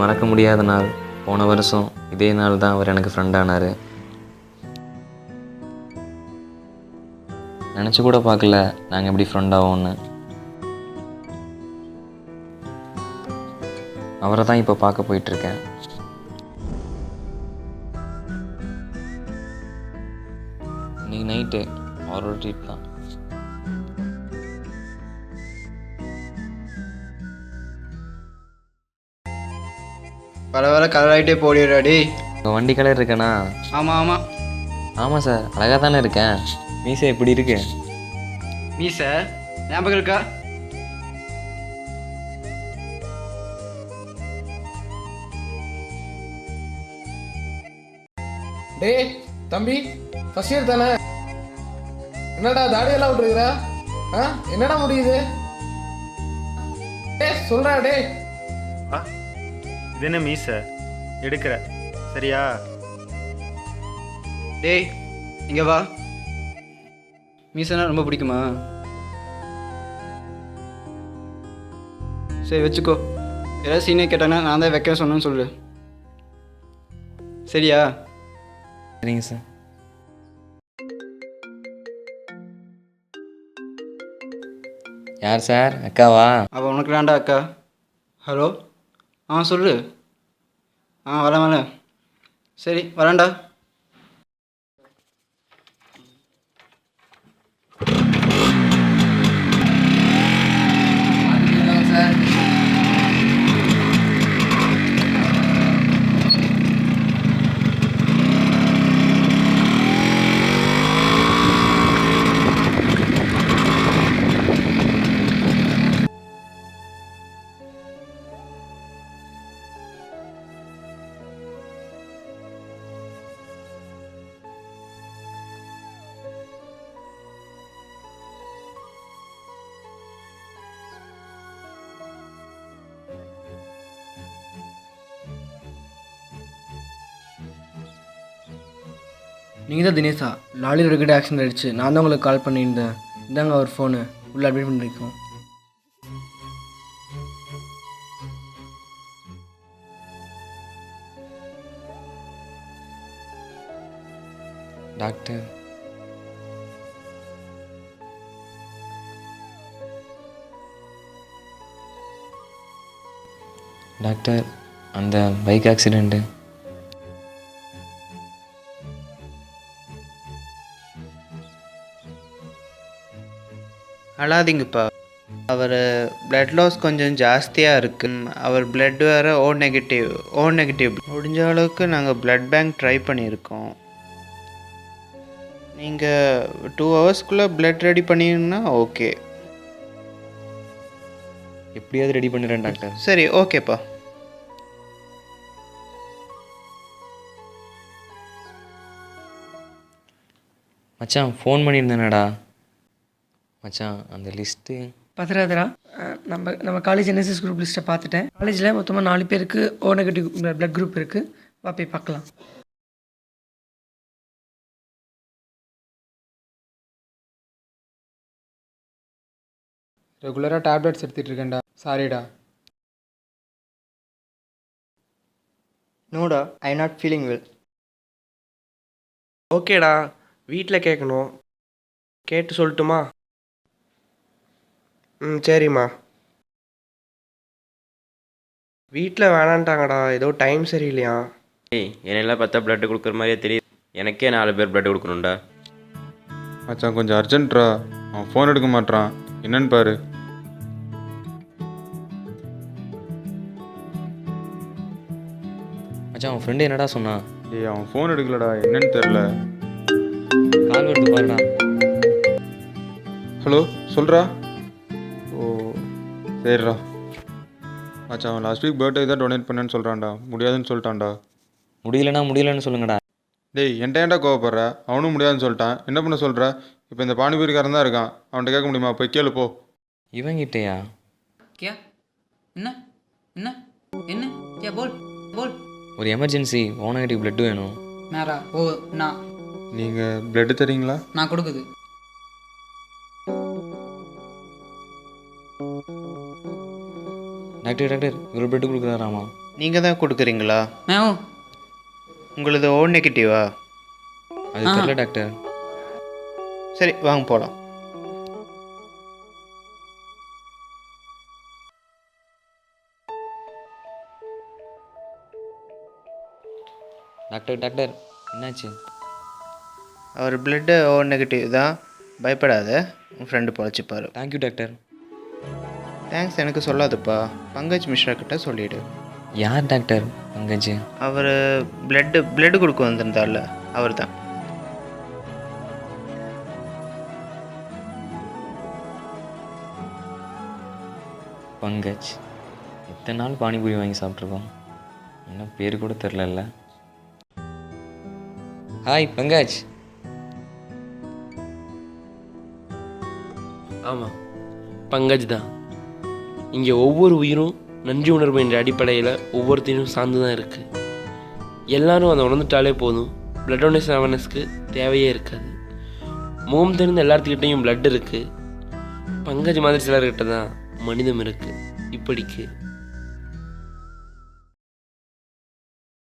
மறக்க முடியாத நாள். போன வருஷம் இதே நாள் தான் அவர் எனக்கு ஃப்ரெண்டானார். நினச்சி கூட பார்க்கல நாங்கள் எப்படி ஃப்ரெண்டாவோன்னு. அவரை தான் இப்போ பார்க்க போயிட்டுருக்கேன். இன்றைக்கி நைட்டு அவரோட ட்ரீட் தான். வர வர கலர் ஆகிட்டே போடிடாடி. உங்கள் வண்டி கலர் இருக்கேண்ணா? ஆமாம் ஆமாம் ஆமாம் சார், அழகாக தானே இருக்கேன். மீசை எப்படி இருக்கு? மீசை ஞாபகம் இருக்கா? டேய் தம்பி, ஃபர்ஸ்ட் இயர் தானே? என்னடா தாடியெல்லாம் விட்டுருக்குறா? என்னடா முடியுது? சொல்றா டே. இது என்ன மீசை எடுக்கிற சரியா? டேய் இங்கே வா. மீசைனா ரொம்ப பிடிக்குமா? சரி வச்சுக்கோ. ஏதாவது சீனியர் கேட்டாங்கன்னா நான் தான் வைக்க சொன்னேன்னு சொல்லு. சரியா? சரிங்க சார். யார் சார்? அக்காவா? அவள் உனக்கு வேண்டா அக்கா. ஹலோ, சொல்லு. வரேன். சரி வரேன்டா. நீங்கள் தான் தினேஷா? லாரியில் ஒரு கிட்ட ஆக்சிடென்ட் ஆகிடுச்சு. நான் தான் உங்களுக்கு கால் பண்ணியிருந்தேன். இந்தாங்க அவர் ஃபோனு. உள்ளே அட்மிட் பண்ணியிருக்கோம். டாக்டர், டாக்டர் அந்த பைக் ஆக்சிடெண்ட்டு. அழாதீங்கப்பா. அவர் பிளட் லாஸ் கொஞ்சம் ஜாஸ்தியாக இருக்குது. அவர் பிளட் வேறு ஓ நெகட்டிவ். முடிஞ்ச அளவுக்கு நாங்கள் பிளட் பேங்க் ட்ரை பண்ணியிருக்கோம். நீங்கள் 2 ஹவர்ஸ்க்குள்ளே பிளட் ரெடி பண்ணிங்கன்னா ஓகே. எப்படியாவது ரெடி பண்ணிடுறேன் டாக்டர். சரி ஓகேப்பா. மச்சான் ஃபோன் பண்ணியிருந்தேனடா. மச்சான் அந்த லிஸ்ட்டு பத்திராதரா, நம்ம காலேஜ் என்எஸ்எஸ் குரூப் லிஸ்ட்டை பார்த்துட்டேன். காலேஜில் மொத்தமாக 4 பேருக்கு ஓ நெகட்டிவ் பிளட் குரூப் இருக்குது. வா போய் பார்க்கலாம். ரெகுலராக டேப்லெட்ஸ் எடுத்துகிட்டு இருக்கேன்டா. சாரிடா. நோடா, ஐ நாட் ஃபீலிங் வெல். ஓகேடா, வீட்டில் கேட்கணும். கேட்டு சொல்லட்டுமா? சரிம்மா. வீட்டில் வேணான்ட்டாங்கடா, ஏதோ டைம் சரியில்லையா. ஏய், என்னெல்லாம் பார்த்தா பிளட்டு கொடுக்குற மாதிரியே தெரியுது. எனக்கே 4 பேர் பிளட்டு கொடுக்கணும்டா. மச்சான் கொஞ்சம் அர்ஜென்ட்ரா. அவன் ஃபோன் எடுக்க மாட்டான். என்னன்னு பாரு. மச்சான் அவன் ஃப்ரெண்டு என்னடா சொன்னான்? ஏய் அவன் ஃபோன் எடுக்கலடா, என்னன்னு தெரில. கால் வருது பாருடா. ஹலோ சொல்கிறா. ஓ சரிடா. மச்சான் அவன் லாஸ்ட் வீக் பர்த்டே தான் டொனேட் பண்ணேன்னு சொல்கிறான்டா. முடியாதுன்னு சொல்லிட்டான்டா. முடியலன்னு சொல்லுங்கடா. டேய் என்கிட்ட ஏன்டா கோவப்படுற? அவனும் முடியாதுன்னு சொல்லிட்டான். என்ன பண்ண சொல்கிற? இப்போ இந்த பானிபூரிக்காரன் தான் இருக்கான். அவன்கிட்ட கேட்க முடியுமா? போய் கேளு போ. இவங்கிட்டயா? क्या என்ன என்ன என்ன क्या बोल बोल. ஒரு எமர்ஜென்சி ஓ நெகட்டிவ் பிளட் வேணும். மேரா ஓ நான் நீங்கள் பிளட்டு தரீங்களா? நான் கொடுக்குது. டாக்டர் இவர் பிளட் கொடுக்குறாராமா? நீங்கள் தான் கொடுக்குறீங்களா? मैं हूँ। உங்களது ஓ நெகட்டிவா? அது தெரியல டாக்டர். சரி வாங்க போகலாம். டாக்டர் டாக்டர் என்னாச்சு? அவர் பிளட்டு ஓ நெகட்டிவ் தான், பயப்படாத, உன் ஃப்ரெண்டு பொழைச்சிப்பார். Thank you doctor. தேங்க்ஸ் எனக்கு சொல்லாதுப்பா, பங்கஜ் மிஸ்ரா கிட்ட சொல்லிவிடு. யார் டாக்டர் பங்கஜ்? அவர் பிளட்டு கொடுக்க வந்திருந்தார்ல, அவர் தான். பங்கஜ் எத்தனை நாள் பானிபூரி வாங்கி சாப்பிட்ருக்கோம், என்ன பேர் கூட தெரிலல்ல. ஹாய் பங்கஜ். ஆமாம், பங்கஜ் தான். இங்கே ஒவ்வொரு உயிரும் நன்றி உணர்வு என்ற அடிப்படையில் ஒவ்வொருத்தையும் சார்ந்து தான் இருக்குது. எல்லாரும் அதை உணர்ந்துட்டாலே போதும், பிளட் டொனேஷன் அவேர்னஸ்க்கு தேவையே இருக்காது. முகம் தெரிந்த எல்லாத்துக்கிட்டையும் பிளட் இருக்குது. பங்கஜ் மாதிரி சிலர்கிட்ட தான் மனிதம் இருக்குது. இப்படிக்கு